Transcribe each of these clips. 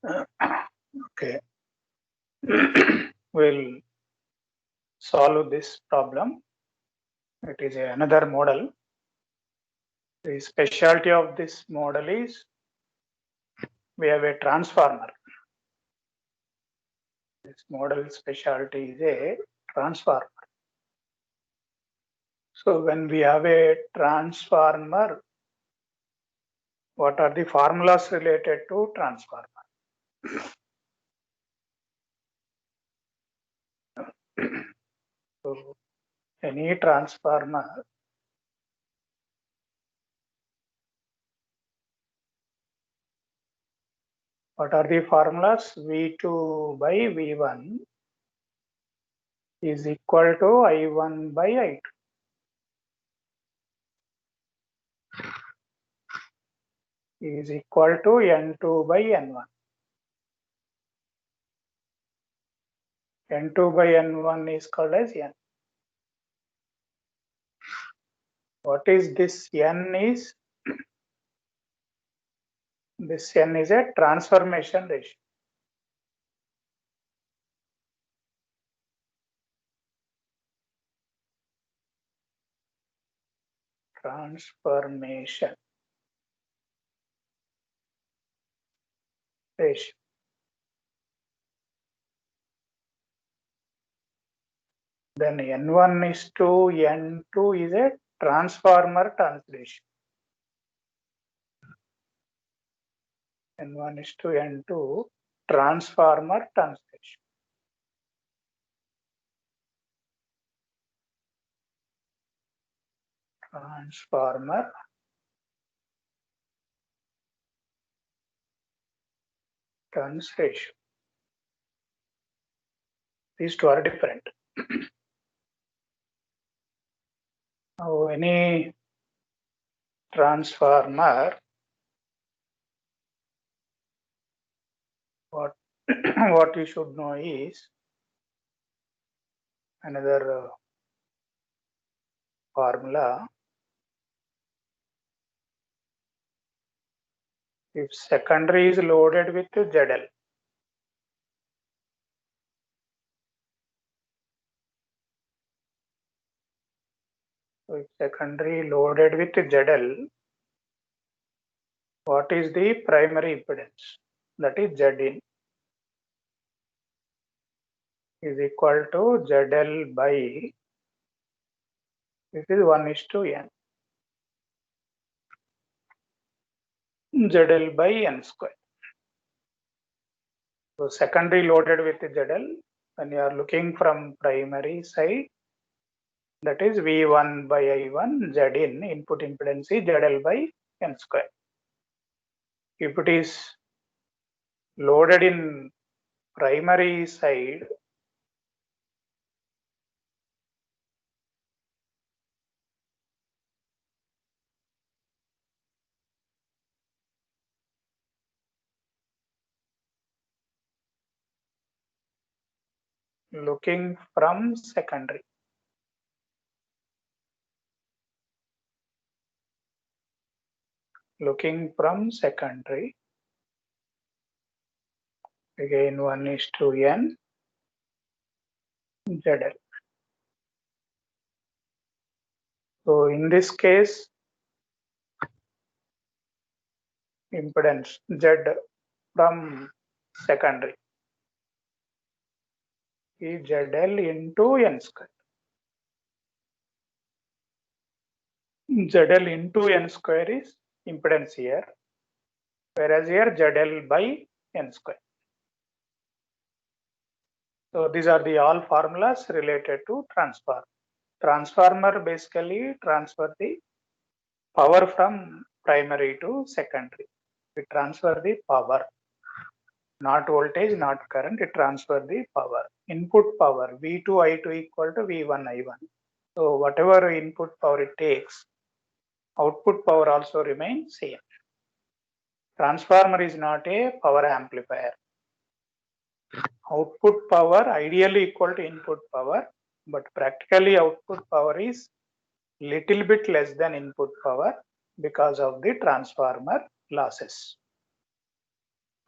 Okay. We'll solve this problem. It is another model. The specialty of this model is we have a transformer. This model specialty is a transformer. So when we have a transformer, what are the formulas related to transformer? So any transformer, what are the formulas? V2 by V1 is equal to I1 by I2. Is equal to N2 by N1. N2 by N1 is called as N. What is this N is? This N is a transformation ratio. Transformation ratio. Then N1 is to N2 is a transformer turns ratio. N1 is to N2 transformer turns ratio. Transformer turns ratio. These two are different. Now, any transformer, what what you should know is another formula. If secondary is loaded with ZL, so if secondary loaded with ZL, what is the primary impedance? That is Zin is equal to ZL by, this is 1:n. ZL by N square. So secondary loaded with ZL, when you are looking from primary side, that is V1 by I1, Zin, input impedance is ZL by N square. If it is loaded in primary side, looking from secondary. Looking from secondary, again 1:n ZL. So in this case, impedance Z from secondary is ZL into N square. ZL into N square is impedance here, whereas here ZL by N square. So these are the all formulas related to transformer. Transformer basically transfer the power from primary to secondary. We transfer the power, not voltage, not current. It transfer the power. Input power V2 I2 equal to V1 I1. So whatever input power it takes, output power also remains same. Transformer is not a power amplifier. Output power ideally equal to input power, but practically output power is little bit less than input power because of the transformer losses.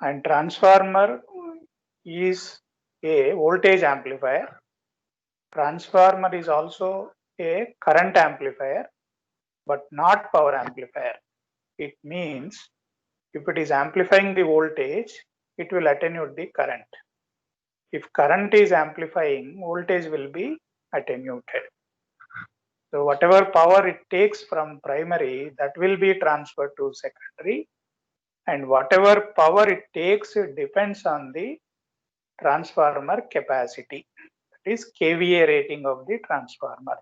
And transformer is a voltage amplifier. Transformer is also a current amplifier, but not power amplifier. It means if it is amplifying the voltage, it will attenuate the current. If current is amplifying, voltage will be attenuated. So whatever power it takes from primary, that will be transferred to secondary, and whatever power it takes, it depends on the transformer capacity. That is KVA rating of the transformer.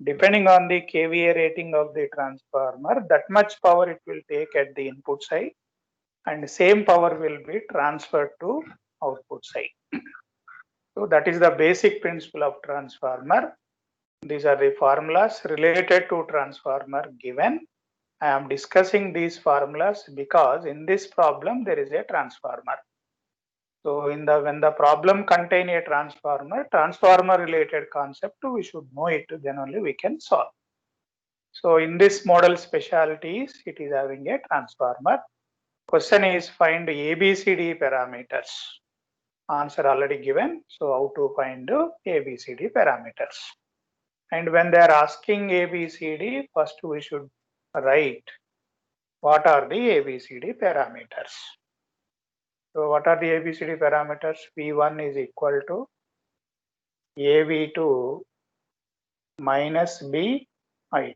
Depending on the KVA rating of the transformer, that much power it will take at the input side, and same power will be transferred to output side. So that is the basic principle of transformer. These are the formulas related to transformer given. I am discussing these formulas because in this problem there is a transformer. So when the problem contain a transformer related concept, we should know it, then only we can solve. So in this model specialties, it is having a transformer. Question is find ABCD parameters. Answer already given. So how to find ABCD parameters? And when they are asking ABCD, first we should write what are the ABCD parameters. So what are the ABCD parameters? V1 is equal to AV2 minus BI2.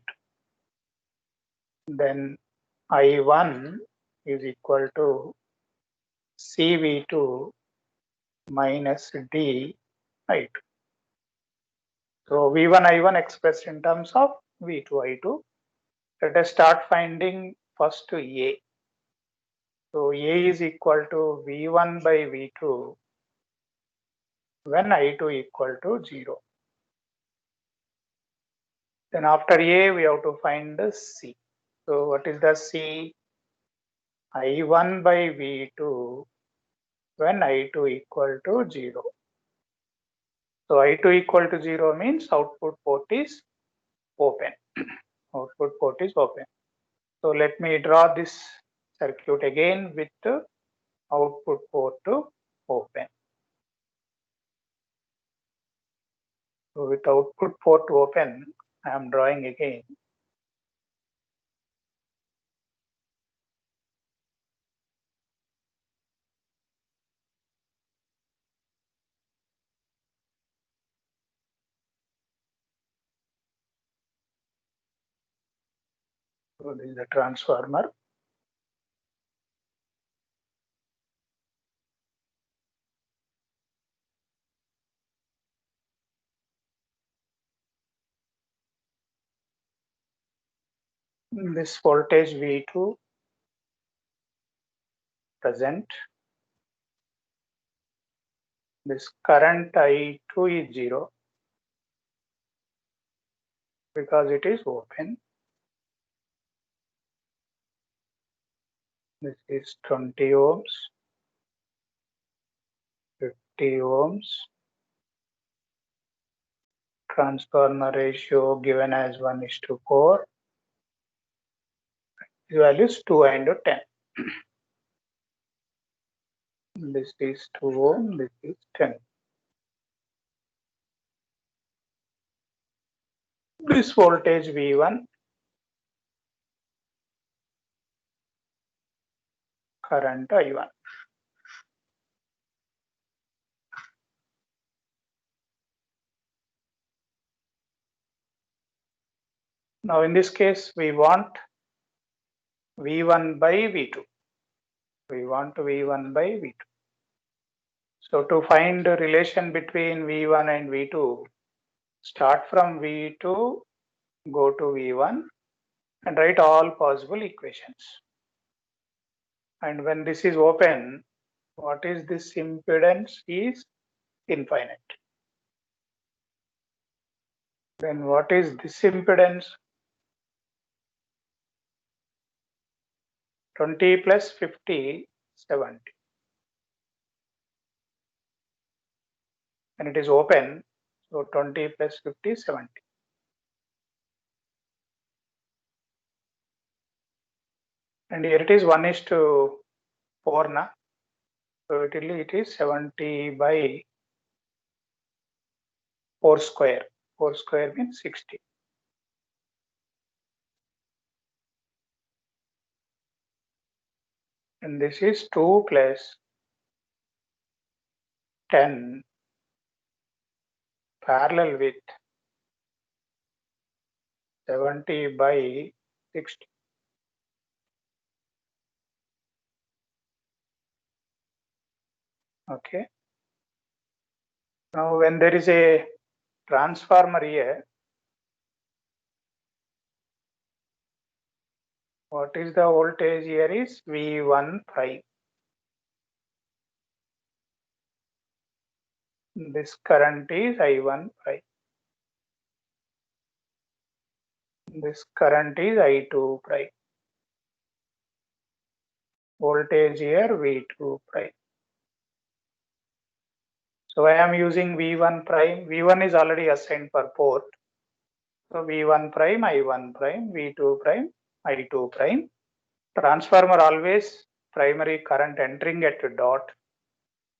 Then I1 is equal to CV2 minus DI2. So V1 I1 expressed in terms of V2 I2. Let us start finding first A. So A is equal to V1 by V2 when I2 equal to 0. Then after A, we have to find the C. So what is the C? I1 by V2 when I2 equal to 0. So I2 equal to 0 means output port is open. Output port is open. So let me draw this circuit again with the output port to open. So with output port open, I am drawing again. So this is the transformer. This voltage V2 present. This current I2 is 0 because it is open. This is 20 ohms, 50 ohms. Transformer ratio given as 1:4. The value is 2 and 10. This is 2 ohm, this is 10. This voltage V1, current I1. Now in this case, we want V1 by V2. We want V1 by V2. So to find the relation between V1 and V2, start from V2, go to V1 and write all possible equations. And when this is open, what is this impedance is infinite. Then what is this impedance? 20 plus 50, 70. And it is open, so 20 plus 50, 70. And here it is 1:4 na. So it is 70 by 4 square. 4 square means 60. And this is 2 plus 10 parallel with 70 by 60. Okay. Now when there is a transformer here, what is the voltage here is V1 prime. This current is I1 prime. This current is I2 prime. Voltage here V2 prime. So I am using V1 prime. V1 is already assigned per port. So V1 prime, I1 prime, V2 prime, I2 prime. Transformer always primary current entering at a dot.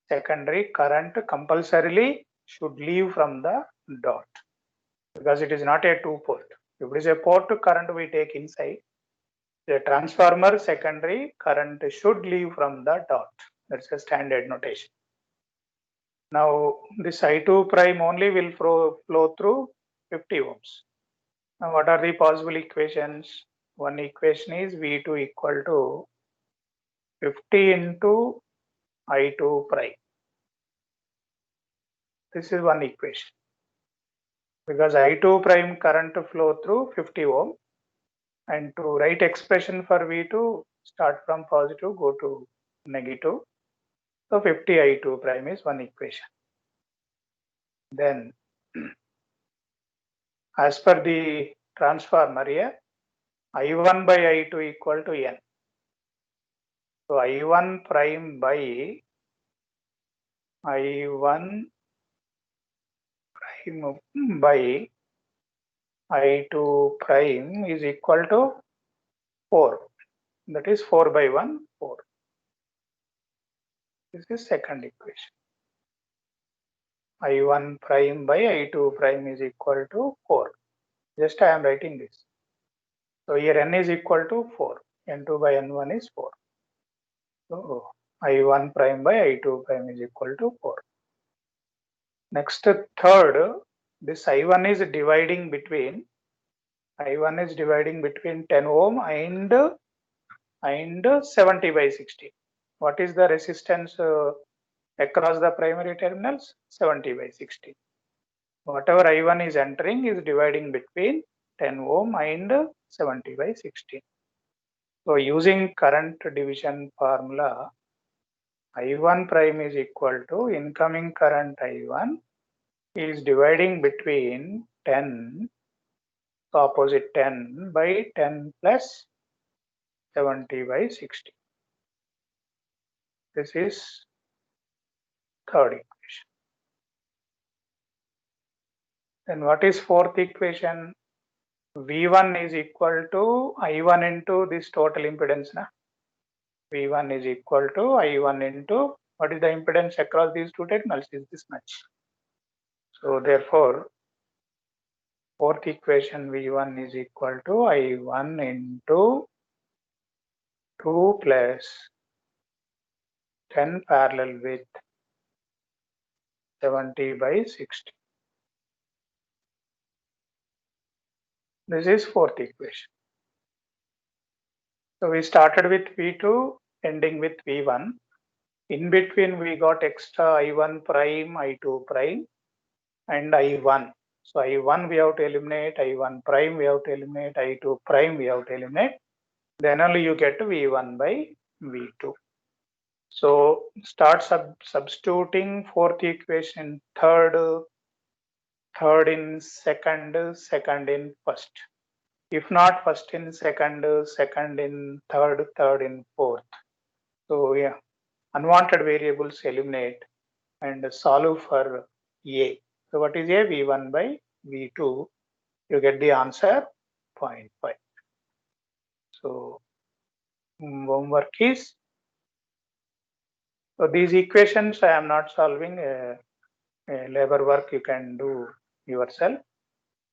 Secondary current compulsorily should leave from the dot because it is not a two port. If it is a port current we take inside. The transformer secondary current should leave from the dot. That's a standard notation. Now this I2 prime only will flow through 50 ohms. Now what are the possible equations? One equation is V2 equal to 50 into I2 prime. This is one equation. Because I2 prime current to flow through 50 ohm, and to write expression for V2, start from positive, go to negative. So 50 I2 prime is one equation. Then as per the transformer here, I1 by I2 equal to N. So I1 prime by I1 prime by I2 prime is equal to 4. That is 4 by 1, 4. This is second equation. I1 prime by I2 prime is equal to 4. Just I am writing this. So here N is equal to 4. N2 by N1 is 4. So I1 prime by I2 prime is equal to 4. Next third, this I1 is dividing between 10 ohm and 70 by 60. What is the resistance across the primary terminals? 70 by 60. Whatever I1 is entering is dividing between 10 ohm and 70 by 60. So using current division formula, I1 prime is equal to incoming current I1 is dividing between 10, so opposite 10 by 10 plus 70 by 60. This is third equation. Then what is fourth equation? V1 is equal to I1 into this total impedance. V1 is equal to I1 into what is the impedance across these two terminals is this much. So therefore, fourth equation V1 is equal to I1 into 2 plus 10 parallel with 70 by 60. This is fourth equation. So we started with V2, ending with V1. In between, we got extra I1 prime, I2 prime, and I1. So I1 we have to eliminate, I1 prime we have to eliminate, I2 prime we have to eliminate. Then only you get V1 by V2. So start substituting fourth equation, third in second, second in first. If not first in second, second in third, third in fourth. So yeah, unwanted variables eliminate and solve for A. So what is A? V1 by V2. You get the answer 0.5. So homework is So these equations I am not solving. Labor work you can do yourself.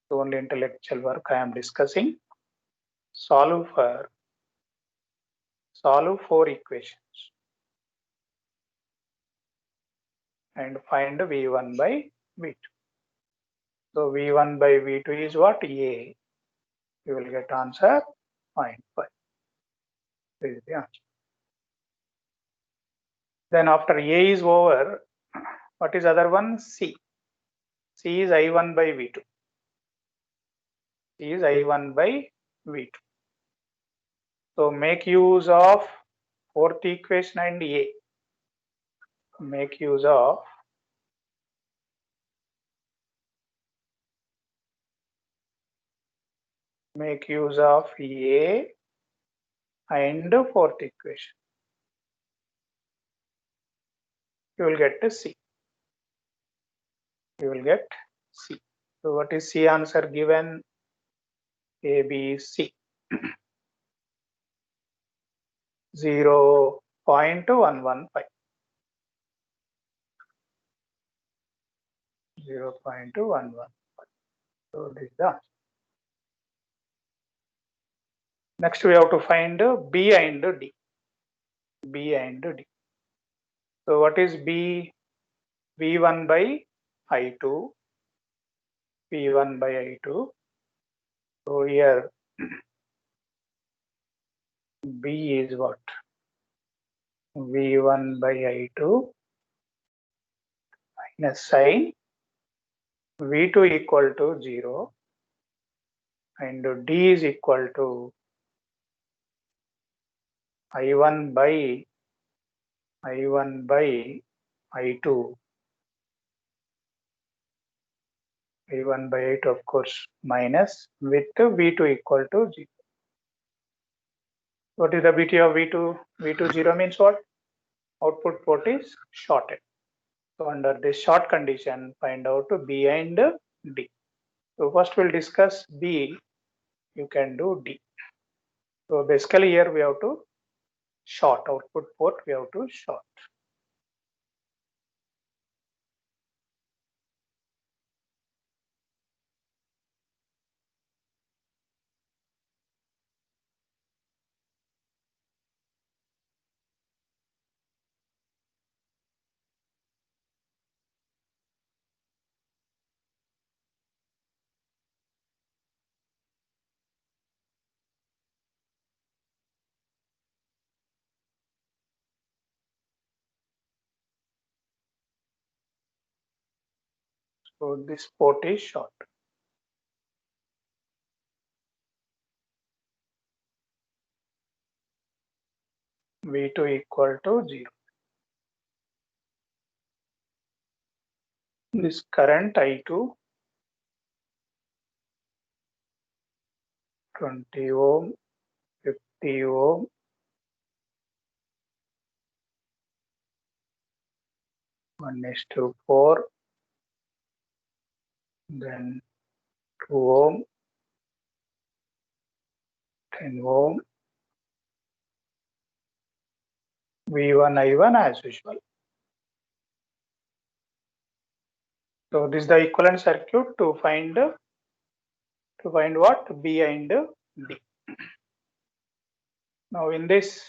So only intellectual work I am discussing. Solve 4 equations and find V1 by V2. So V1 by V2 is what? A. You will get answer 0.5. This is the answer. Then after A is over, what is other one? C. C is I1 by V2. C is I1 by V2. So make use of 4th equation and A. Make use of A and 4th equation. You will get to C. You will get C. So what is C answer given? A, B, C. 0.115. 0.115. So this is the answer. Next we have to find B and D. B and D. So what is B? V1 by I2. V1 by I2. So here B is what? V1 by I2 minus sign V2 equal to 0 and D is equal to I1 by I2. I1 by I2 of course minus with V2 equal to 0. What is the BT of V2? V2 0 means what? Output port is shorted. So under this short condition, find out B and D. So first we'll discuss B. You can do D. So basically here we have to short output port. We have to short. So this port is short. V2 equal to 0. This current I2 20 ohm, 50 ohm, 1:4, then 2 ohm, 10 ohm, V1 I1 as usual. So this is the equivalent circuit to find what? B and D. Now in this,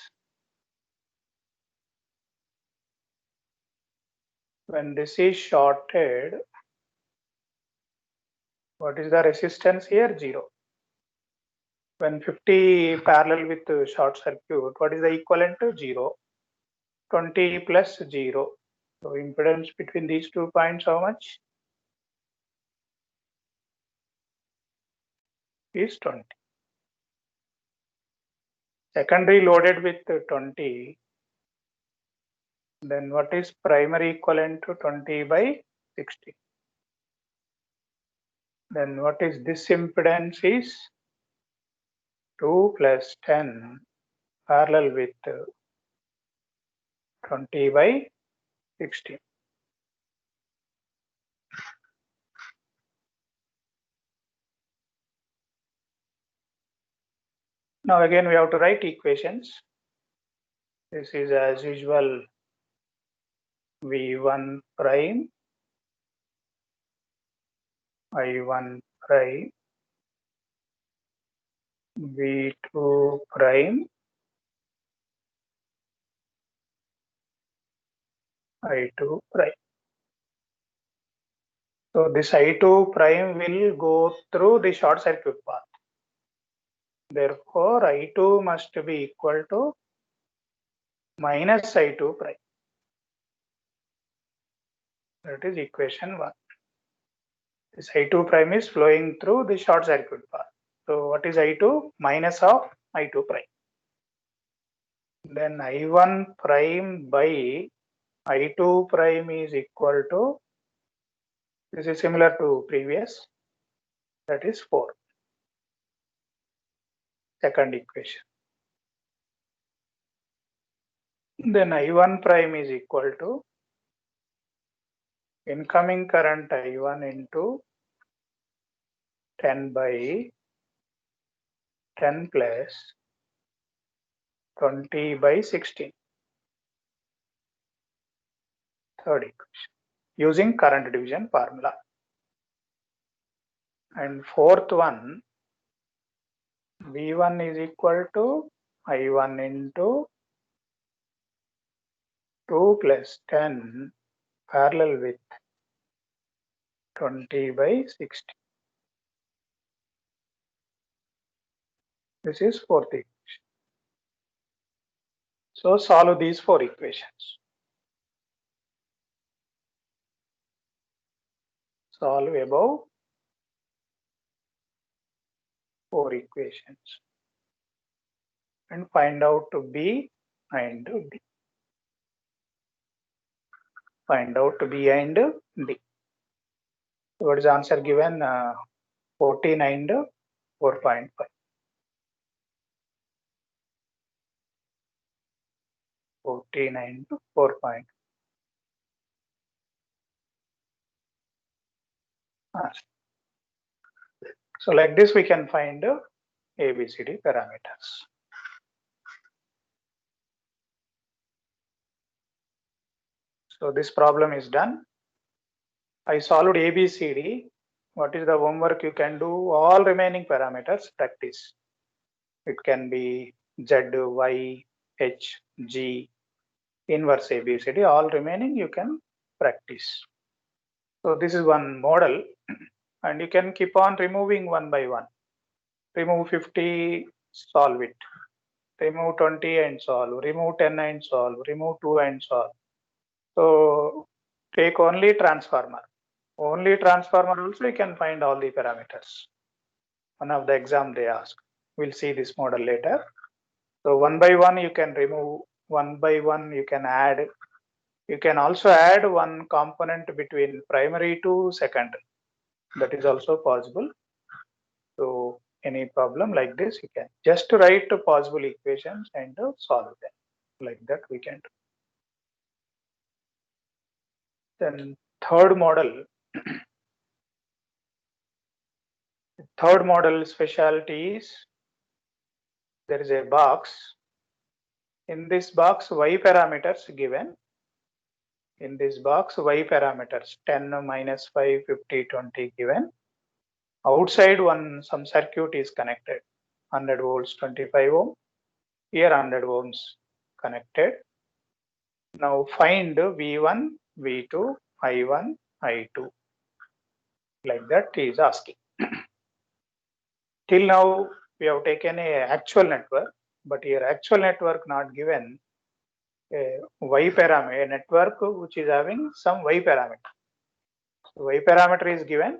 when this is shorted, what is the resistance here? 0. When 50 parallel with short circuit, what is the equivalent to 0? 20 plus 0. So impedance between these 2 points, how much? Is 20. Secondary loaded with 20. Then what is primary equivalent to 20 by 60? Then what is this impedance is 2 plus 10 parallel with 20 by 60. Now again we have to write equations. This is as usual V1 prime, I1 prime, V2 prime, I2 prime. So this I2 prime will go through the short circuit path. Therefore, I2 must be equal to minus I2 prime. That is equation 1. This I2 prime is flowing through the short circuit path. So what is I2? Minus of I2 prime. Then I1 prime by I2 prime is equal to, this is similar to previous, that is 4. Second equation. Then I1 prime is equal to incoming current I1 into 10 by 10 plus 20 by 16. Third equation. Using current division formula. And fourth one, V1 is equal to I1 into 2 plus 10 parallel with 20 by 60. This is fourth equation. So solve these 4 equations. Solve above 4 equations and find out B and D. Find out B and D. What is the answer given? 14 and 4.5. 14 and 4.5. So like this we can find ABCD parameters. So this problem is done. I solved ABCD. What is the homework you can do? All remaining parameters practice. It can be Z, Y, H, G, inverse ABCD. All remaining you can practice. So this is one model and you can keep on removing one by one. Remove 50, solve it. Remove 20 and solve. Remove 10 and solve. Remove 2 and solve. So take only transformer. Only transformer also you can find all the parameters. One of the exam they ask. We'll see this model later. So one by one you can remove, one by one you can add. You can also add one component between primary to secondary. That is also possible. So any problem like this, you can just write possible equations and solve them. Like that we can do. Then third model specialty is there is a box. In this box, y parameters given. In this box, y parameters 10, minus 5, 50, 20 given. Outside some circuit is connected. 100 volts, 25 ohm. Here 100 ohms connected. Now find V1, V2, I1, I2. Like that he is asking. Till now we have taken a actual network, but here actual network not given. A y parameter, a network which is having some y parameter. So y parameter is given.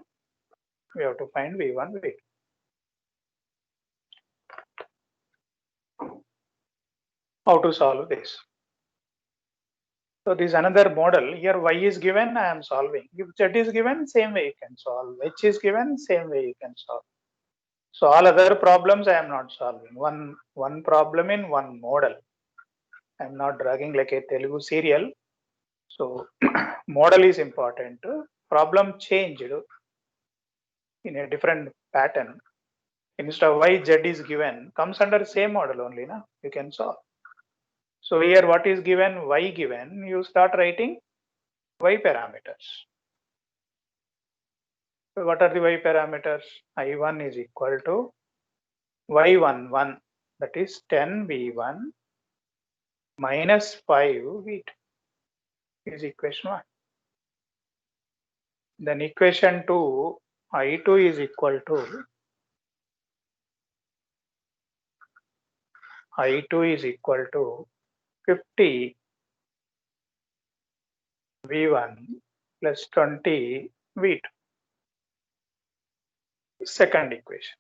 We have to find V1, V2. How to solve this? So this is another model. Here y is given, I am solving. If z is given, same way you can solve. H is given, same way you can solve. So all other problems I am not solving. One problem in one model. I am not dragging like a Telugu serial. So model is important. Problem changed in a different pattern. Instead of y, z is given, comes under same model only. You can solve. So here what is given, y given, you start writing Y parameters. So what are the Y parameters? I1 is equal to Y11, that is 10 V1 minus 5 V2 is equation 1. Then equation 2, I2 is equal to 50 V1 plus 20 V2. Second equation.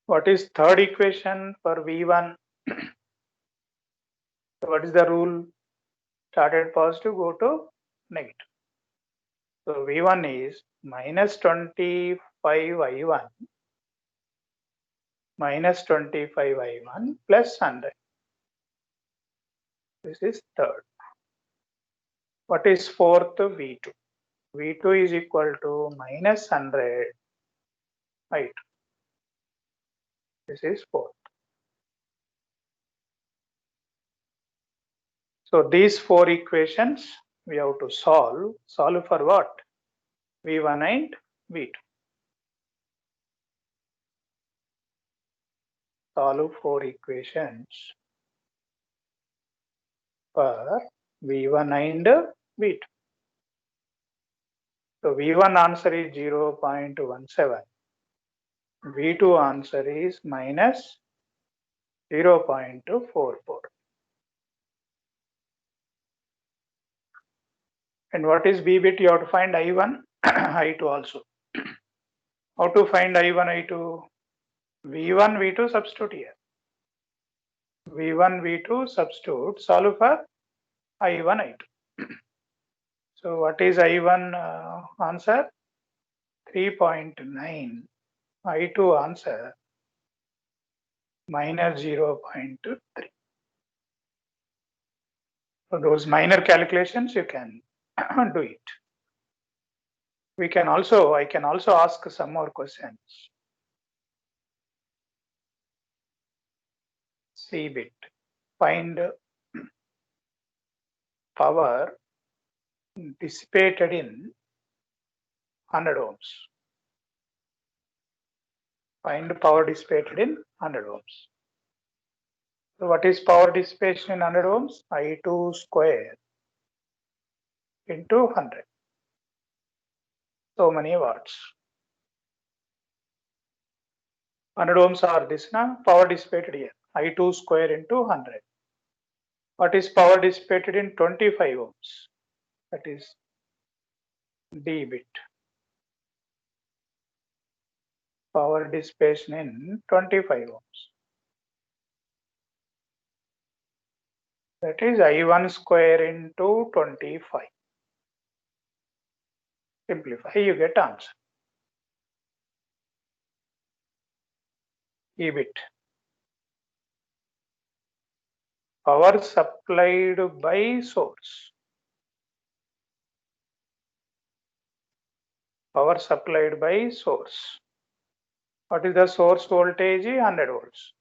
What is third equation for V1? What is the rule? Started positive, go to negative. So V1 is minus 25 I1 minus 25 I1 plus 100. This is third. What is fourth? V2. V2 is equal to minus 100 I2. This is fourth. So these four equations we have to solve. Solve for what? V1 and V2. Solve four equations for V1 and V2. So V1 answer is 0.17. V2 answer is minus 0.44. And what is B bit? You have to find I1, I2 also. How to find I1, I2? V1, V2 substitute here. V1, V2 substitute, solve for I1, I2. So what is I1 answer? 3.9. I2 answer minus 0.3. So those minor calculations you can do it. I can also ask some more questions. C bit. Find power dissipated in 100 ohms. Find power dissipated in 100 ohms. So what is power dissipation in 100 ohms? I2 square into 100. So many watts. 100 ohms are this now. Power dissipated here. I2 square into 100. What is power dissipated in 25 ohms? That is D bit. Power dissipation in 25 ohms. That is I1 square into 25. Simplify, you get answer. E bit. Power supplied by source. Power supplied by source. What is the source voltage? 100 volts.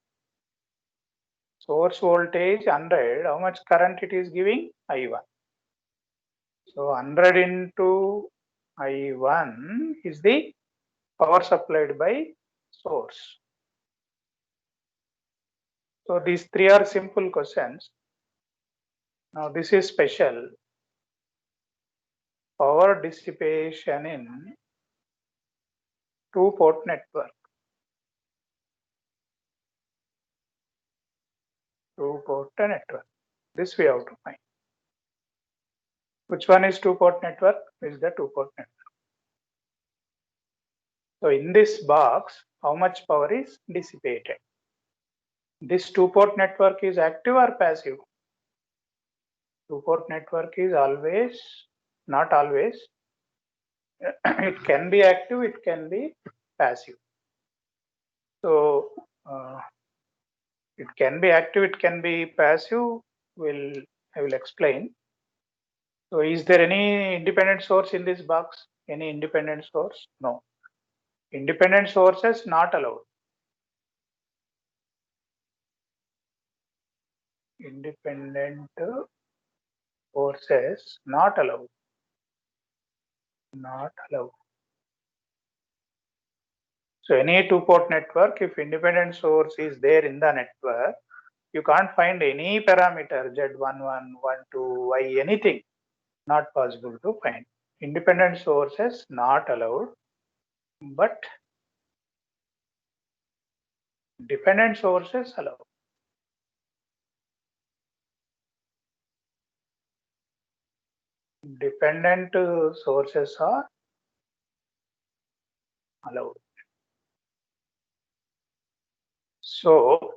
Source voltage 100. How much current it is giving? I1. So 100 into I1 is the power supplied by source. So these three are simple questions. Now this is special. Power dissipation in two-port network. Two-port network. This we have to find. Which one is two-port network? Is the two-port network. So in this box, how much power is dissipated? This two-port network is active or passive? Two-port network is always, not always. It can be active, it can be passive. So it can be active, it can be passive. I will explain. So is there any independent source in this box? Any independent source? No. Independent sources not allowed. Independent sources not allowed. Not allowed. So any two-port network, if independent source is there in the network, you can't find any parameter Z11, 12, Y, anything. Not possible to find. Independent sources not allowed, but dependent sources allowed. Dependent sources are allowed. So,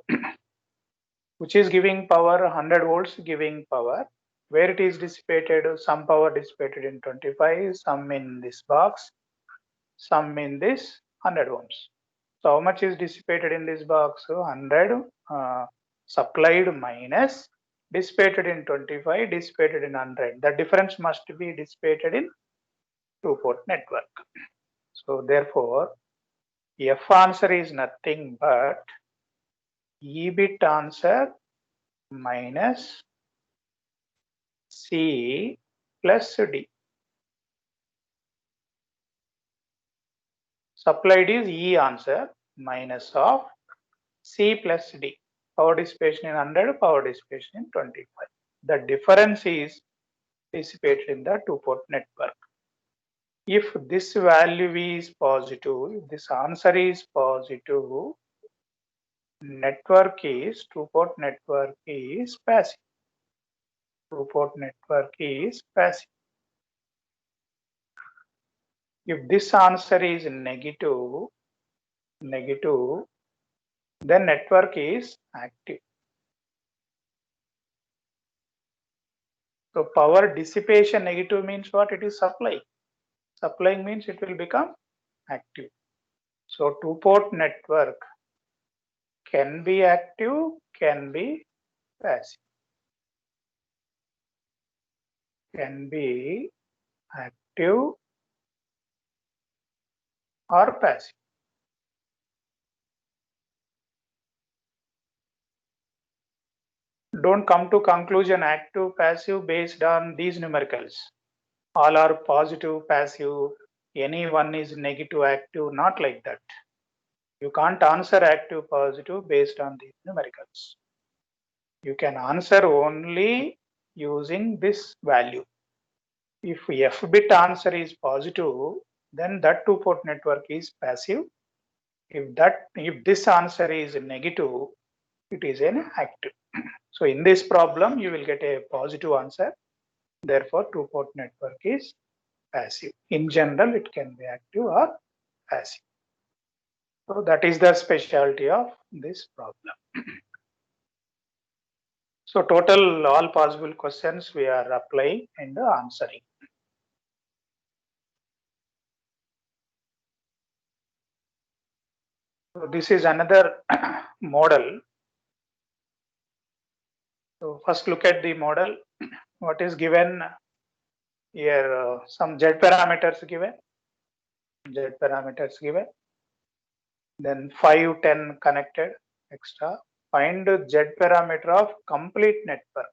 which is giving power 100 volts giving power, where it is dissipated, some power dissipated in 25, some in this box, some in this 100 ohms. So how much is dissipated in this box? So 100 supplied minus dissipated in 25, dissipated in 100. The difference must be dissipated in two-port network. So therefore, F answer is nothing but E bit answer minus C plus D. Supplied is E answer minus of C plus D. Power dissipation in 100, power dissipation in 25. The difference is dissipated in the two-port network. If this value is positive, if this answer is positive, two-port network is passive. Two-port network is passive. If this answer is negative, then network is active. So power dissipation negative means what? It is supply. Supplying means it will become active. So two-port network can be active, can be passive. Can be active or passive. Don't come to conclusion active, passive based on these numericals. All are positive, passive, any one is negative, active, not like that. You can't answer active, positive based on these numericals. You can answer only using this value. If F bit answer is positive, then that two-port network is passive. If this answer is negative, it is an active. So in this problem, you will get a positive answer. Therefore, two-port network is passive. In general, it can be active or passive. So that is the specialty of this problem. So total all possible questions we are applying and answering. So this is another model. So first look at the model. What is given here? Some Z parameters given. Z parameters given. Then 5, 10 connected extra. Find Z parameter of complete network.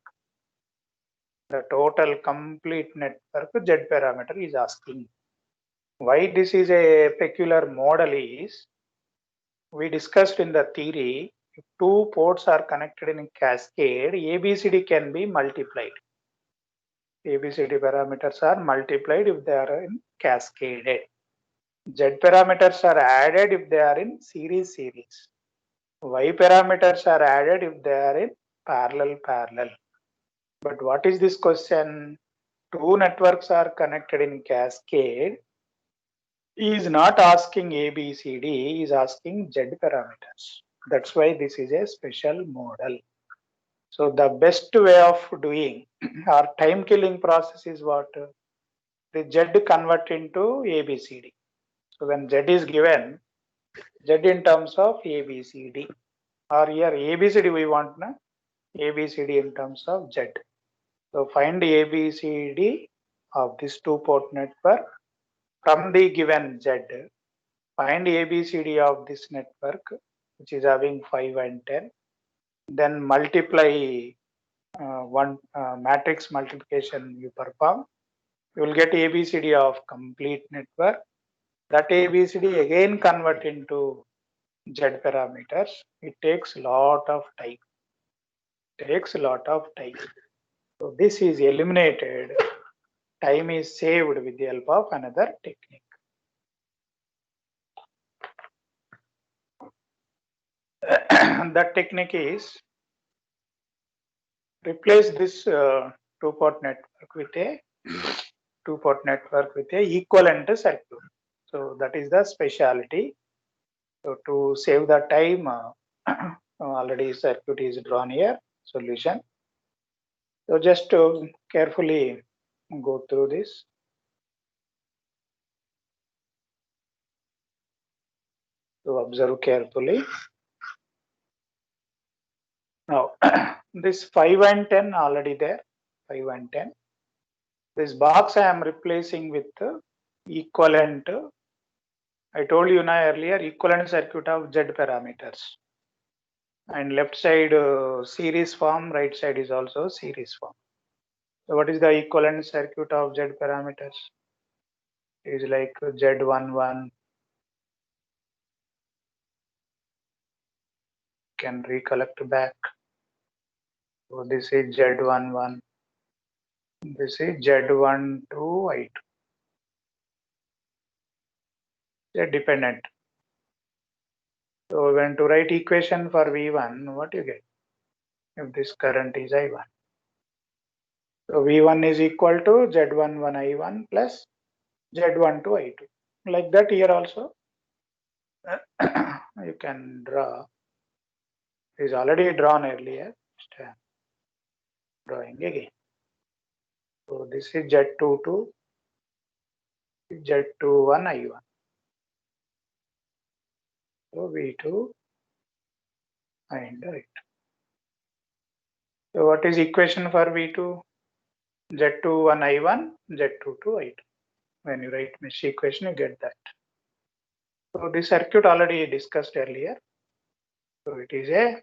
The total complete network Z parameter is asking. Why this is a peculiar model is, we discussed in the theory, if two ports are connected in a cascade, ABCD can be multiplied. ABCD parameters are multiplied if they are in cascaded. Z parameters are added if they are in series. Y parameters are added if they are in parallel. But what is this question? Two networks are connected in cascade. He is not asking ABCD, he is asking Z parameters. That's why this is a special model. So the best way of doing our time killing process is what? The Z convert into ABCD. So when Z is given, Z in terms of ABCD, or here ABCD we want na? ABCD in terms of Z. So find ABCD of this two-port network from the given Z. Find ABCD of this network, which is having 5 and 10. Then multiply one matrix multiplication you perform, you will get ABCD of complete network. That ABCD again convert into Z parameters. It takes a lot of time. So this is eliminated. Time is saved with the help of another technique. That technique is replace this two-port network with a equivalent circuit. So that is the specialty. So to save the time, already circuit is drawn here, solution. So just to carefully go through this. So observe carefully. Now, this 5 and 10 already there, 5 and 10. This box I am replacing with equivalent. I told you now earlier, equivalent circuit of Z parameters. And left side series form, right side is also series form. So what is the equivalent circuit of Z parameters? It is like Z11. Can recollect back. So this is Z11. This is Z12 I2. They're dependent. So when to write equation for V1, what you get? If this current is I1. So V1 is equal to Z11 I1 plus Z12 I2. Like that here also, you can draw. It is already drawn earlier. Drawing again. So this is Z22, Z21 I1. So V2 and I2. So what is equation for V2? Z21 I1, Z22 I2. When you write mesh equation, you get that. So this circuit already discussed earlier. So it is a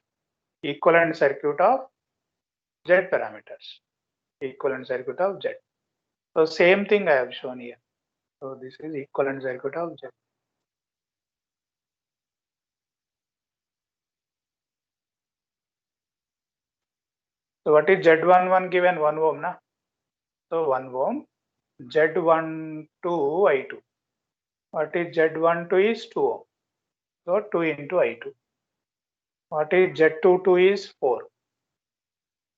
equivalent circuit of Z parameters. Equivalent circuit of Z. So same thing I have shown here. So this is equivalent circuit of Z. So what is Z11 given? 1 ohm, na? So 1 ohm. Z12 I2. What is Z12 is 2 ohm. So 2 into I2. What is Z22 is 4.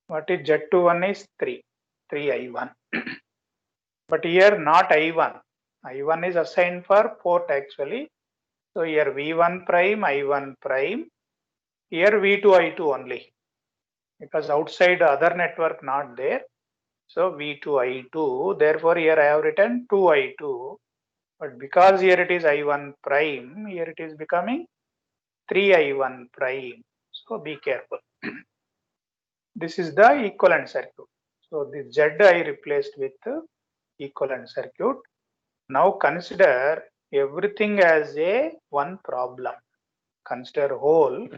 What is Z21 is 3. 3 I1. But here not I1. I1 is assigned for port actually. So here V1 prime, I1 prime. Here V2, I2 only. Because outside other network not there. So V2, I2. Therefore here I have written 2 I2. But because here it is I1 prime, here it is becoming 3 I1 prime. So be careful. This is the equivalent circuit. So the Z I replaced with equivalent circuit. Now consider everything as a one problem. Consider whole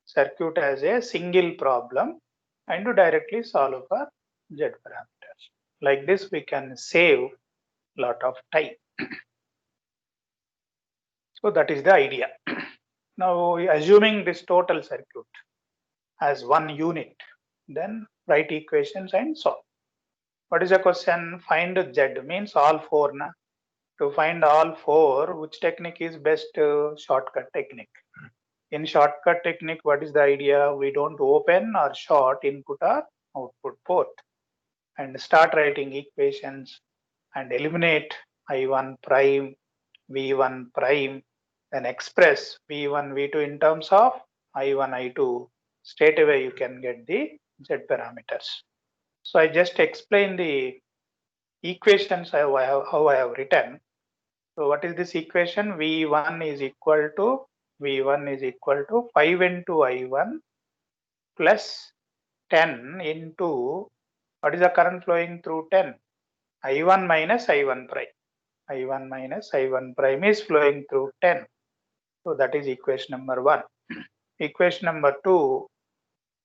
circuit as a single problem and to directly solve for Z parameters. Like this we can save lot of time. So that is the idea. Now assuming this total circuit as one unit, then write equations and solve. What is the question? Find Z means all four. Na? To find all four, which technique is best? Shortcut technique. In shortcut technique, what is the idea? We don't open or short input or output port and start writing equations and eliminate I1 prime, V1 prime, then express V1, V2 in terms of I1, I2. Straight away you can get the Z parameters. So I just explained the equations how I have written. So what is this equation? V1 is equal to 5 into I1 plus 10 into what is the current flowing through 10? I1 minus I1 prime. I1 minus I1 prime is flowing through 10. So that is equation number 1. Equation number 2,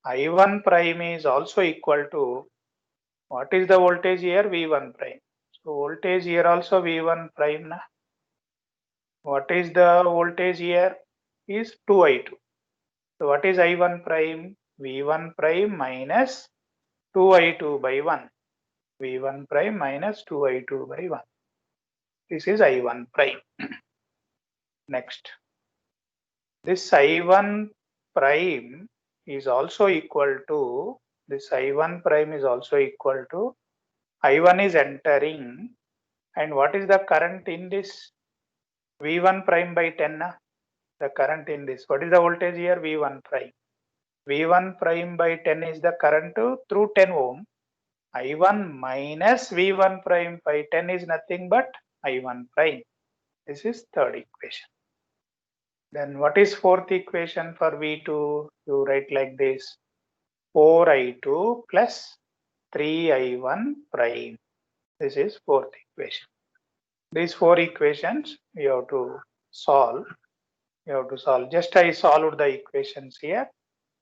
I1 prime is also equal to, what is the voltage here? V1 prime. So voltage here also V1 prime. Na? What is the voltage here? Is 2I2. So what is I1 prime? V1 prime minus 2I2 by 1. V1 prime minus 2I2 by 1. This is I1 prime. Next. This I1 prime is also equal to, this I1 prime is also equal to, I1 is entering, and what is the current in this? V1 prime by 10. The current in this. What is the voltage here? V1 prime. V1 prime by 10 is the current through 10 ohm. I1 minus V1 prime by 10 is nothing but I1 prime. This is third equation. Then what is fourth equation for V2? You write like this: 4I2 plus 3I1 prime. This is fourth equation. These four equations you have to solve. Just I solved the equations here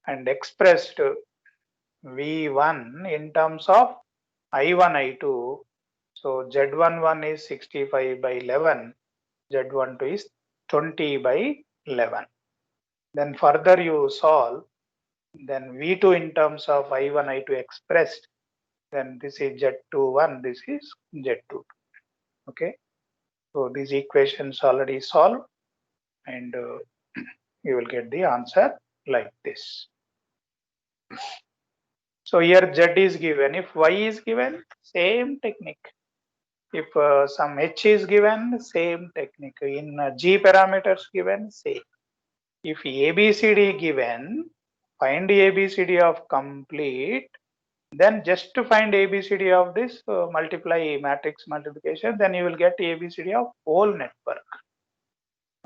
and expressed V1 in terms of I1, I2. So Z11 is 65 by 11. Z12 is 20 by 11. Then further you solve, then V2 in terms of I1, I2 expressed, then this is Z21, this is Z22. Okay. So these equations already solved, and you will get the answer like this. So here Z is given. If Y is given, same technique. If some H is given, same technique. In G parameters given, same. If ABCD given, find the ABCD of complete. Then just to find ABCD of this, multiply matrix multiplication, then you will get ABCD of whole network.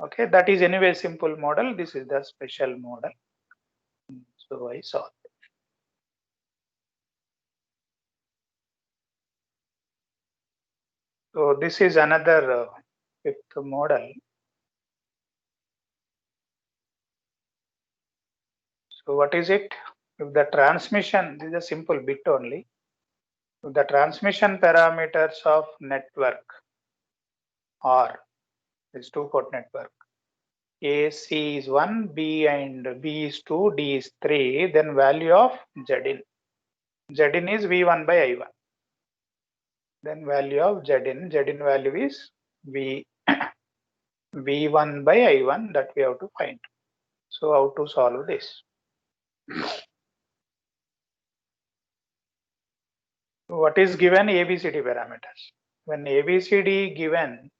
Okay, that is anyway simple model. This is the special model. So I solved. So this is another fifth model. So what is it? If the transmission, this is a simple bit only. If the transmission parameters of network are this two-port network, A, C is 1, B and B is 2, D is 3, then value of Zin. Zin is V1 by I1. Then value of Zin value is V1 by I1 that we have to find. So how to solve this? What is given? ABCD parameters. When ABCD given,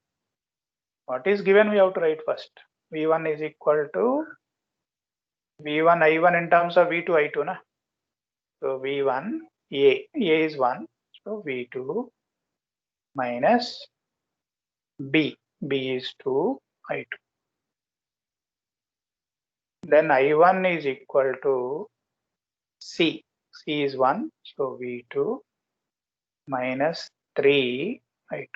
what is given we have to write first. V1 is equal to V1 I1 in terms of V2 I2 na. So V1 A is 1, so V2 minus B is 2 I2. Then I1 is equal to C is 1, so V2 minus 3 I2.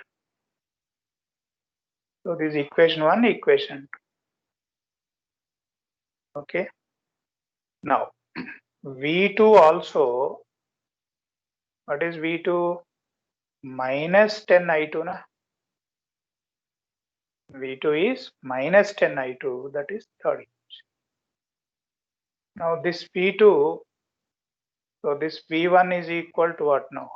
So this is equation 1, equation 2. Okay. Now V2 also, what is V2? Minus 10 I2 na? V2 is minus 10 I2, that is 30. Now this V2, so this V1 is equal to what now?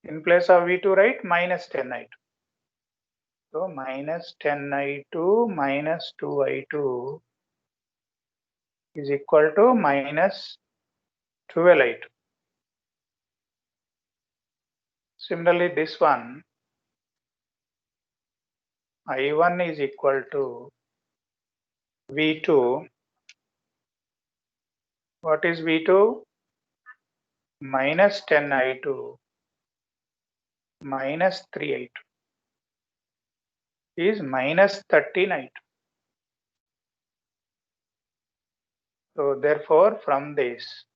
In place of V2, right? Minus 10 I2. So minus 10 I2 minus 2 I2 is equal to minus 12 I2. Similarly, this one, I1 is equal to V2. What is V2? Minus 10 I2 minus 3 I2 is minus 13 I2. So therefore, from this,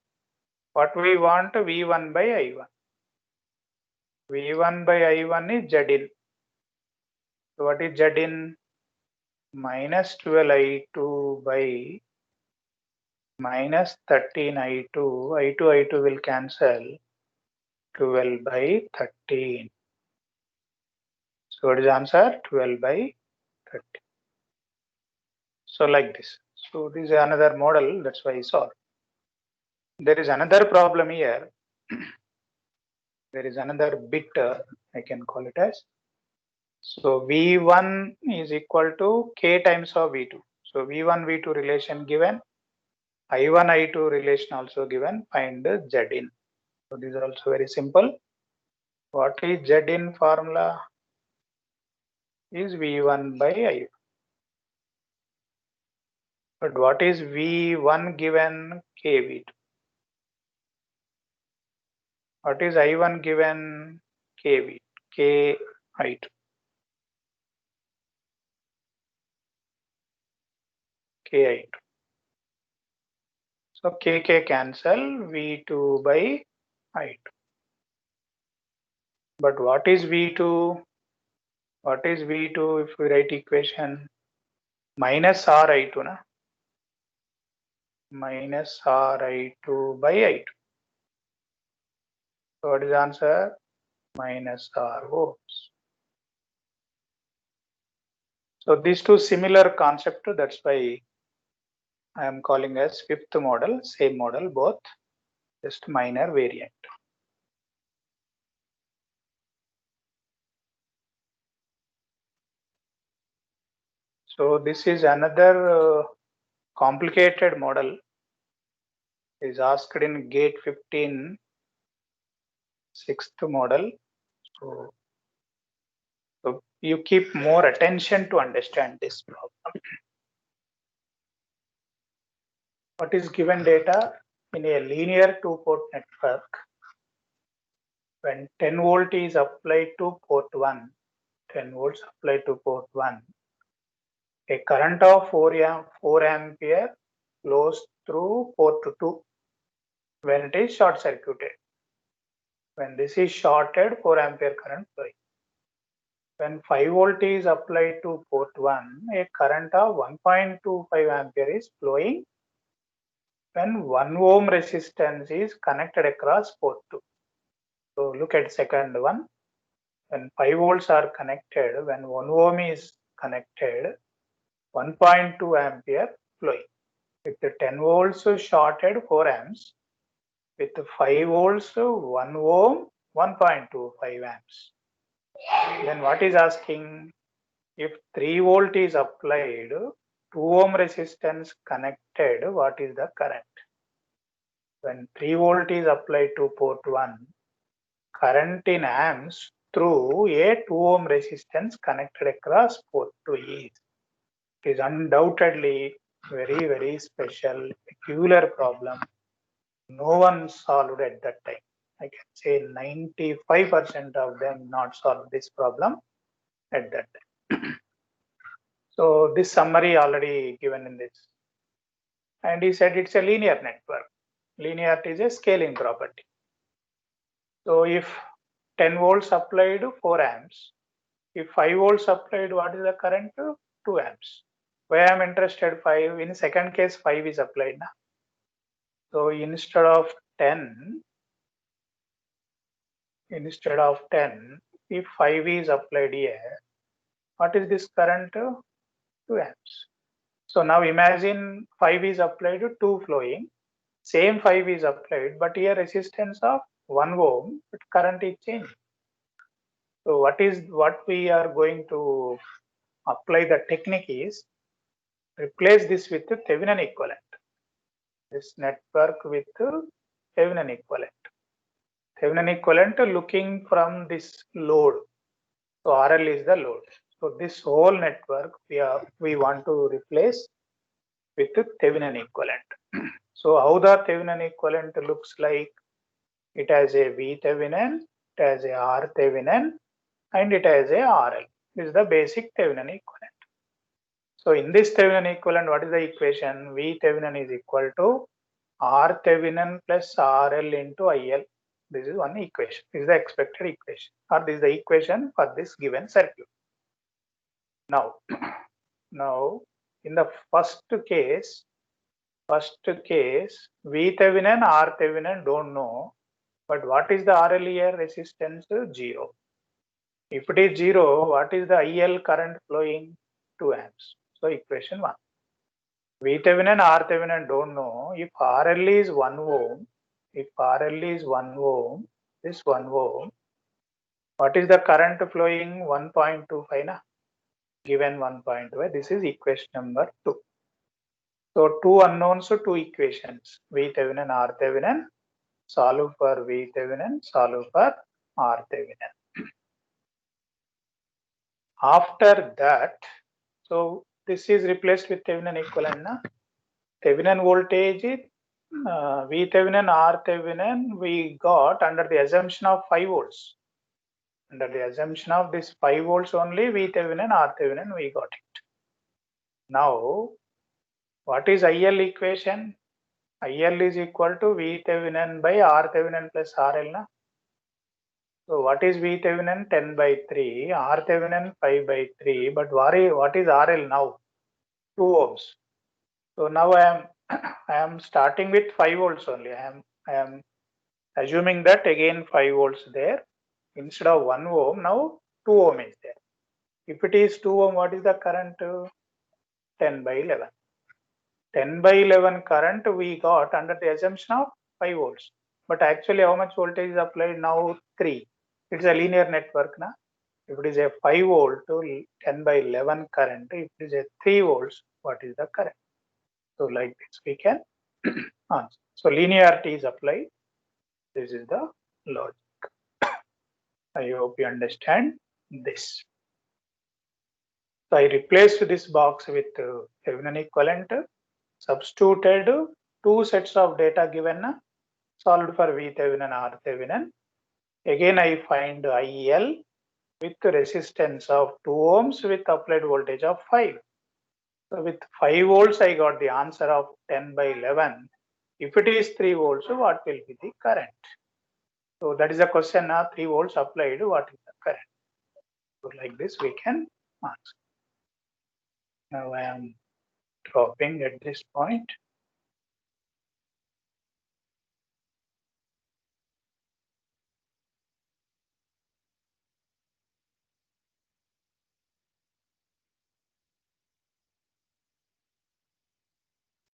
what we want? V1 by I1. V1 by I1 is Zin. So what is Zin? Minus 12 I2 by minus 13 I2, I2 will cancel, 12 by 13. So what is the answer? 12 by 13. So like this. So this is another model, that's why I solved. There is another problem here. There is another bit, I can call it as. So V1 is equal to K times of V2. So V1, V2 relation given, I1, I2 relation also given, find the Z in. So this is also very simple. What is Z in formula? Is V1 by I1. But what is V1 given KV2? What is I1 given KV, KI2? KI2. So KK cancel, V2 by I2. But what is V2? What is V2 if we write equation? Minus RI2, na? Minus RI2 by I2. So what is the answer? Minus R ohms. So these two similar concept, that's why I am calling as fifth model, same model, both just minor variant. So this is another complicated model, is asked in GATE 15, sixth model. So you keep more attention to understand this problem. What is given data in a linear two-port network? When 10 volt is applied to port 1, 10 volts applied to port 1, a current of 4 ampere flows through port 2 when it is short circuited. When this is shorted, 4 ampere current flowing. When 5 volt is applied to port 1, a current of 1.25 ampere is flowing when 1 ohm resistance is connected across port 2. So look at second one. When 5 volts are connected, when 1 ohm is connected, 1.2 ampere flowing. With the 10 volts shorted 4 amps, with 5 volts 1 ohm 1.25 amps. Then what is asking? If 3 volt is applied, 2 ohm resistance connected, what is the current? When 3 volt is applied to port 1, current in amps through a 2 ohm resistance connected across port 2 is undoubtedly very special, peculiar problem. No one solved at that time. I can say 95% of them not solved this problem at that time. So this summary already given in this. And he said it's a linear network. Linearity is a scaling property. So if 10 volts applied 4 amps, if 5 volts applied, what is the current? 2 amps. Why I'm interested 5? In second case 5 is applied now. So instead of 10, if 5 is applied here, what is this current? 2 amps. So now imagine 5 is applied, 2 flowing, same 5 is applied, but here resistance of 1 ohm, but current is changing. So what we are going to apply the technique is replace this with the Thevenin equivalent. This network with Thevenin equivalent. Thevenin equivalent looking from this load. So RL is the load. So this whole network we want to replace with the Thevenin equivalent. So how the Thevenin equivalent looks like? It has a V Thevenin, it has a R Thevenin, and it has a RL. This is the basic Thevenin equivalent. So in this Thevenin equivalent, what is the equation? V Thevenin is equal to R Thevenin plus RL into IL. This is one equation. This is the expected equation, or this is the equation for this given circuit. Now in the first case, First case, V Thevenin, R Thevenin don't know. But what is the RL here? Resistance 0. If it is 0, what is the IL current flowing? 2 amps. So equation 1. V Thevenin, R Thevenin don't know. If RL is 1 ohm, if RL is 1 ohm, this 1 ohm, what is the current flowing? 1.25 na? Given 1.5. This is equation number 2. So two unknowns, so two equations. V Thevenin, R Thevenin. Solve for V Thevenin, solve for R Thevenin. After that, so this is replaced with Thevenin equivalent. Na? Thevenin voltage, V Thevenin, R Thevenin, we got under the assumption of 5 volts. Under the assumption of this 5 volts only, V Thevenin, R Thevenin, we got it. Now, what is IL equation? IL is equal to V Thevenin by R Thevenin plus RL. Na? So what is V Thevenin? 10 by 3, R Thevenin 5 by 3. But what is RL now? 2 ohms. So now I am starting with 5 volts only. I am assuming that again 5 volts there. Instead of 1 ohm, now 2 ohm is there. If it is 2 ohm, what is the current? 10 by 11. 10 by 11 current we got under the assumption of 5 volts. But actually how much voltage is applied now? 3. It's a linear network. Na? If it is a 5 volt to 10 by 11 current, if it is a 3 volts, what is the current? So like this we can answer. So linearity is applied. This is the logic. I hope you understand this. So I replaced this box with Thevenin equivalent, substituted 2 sets of data given, solved for V Thevenin, R Thevenin. Again I find IL with resistance of 2 ohms with applied voltage of 5. So with 5 volts, I got the answer of 10 by 11. If it is 3 volts, what will be the current? So that is the question. 3 volts applied, what is the current? So like this, we can answer. Now I am dropping at this point.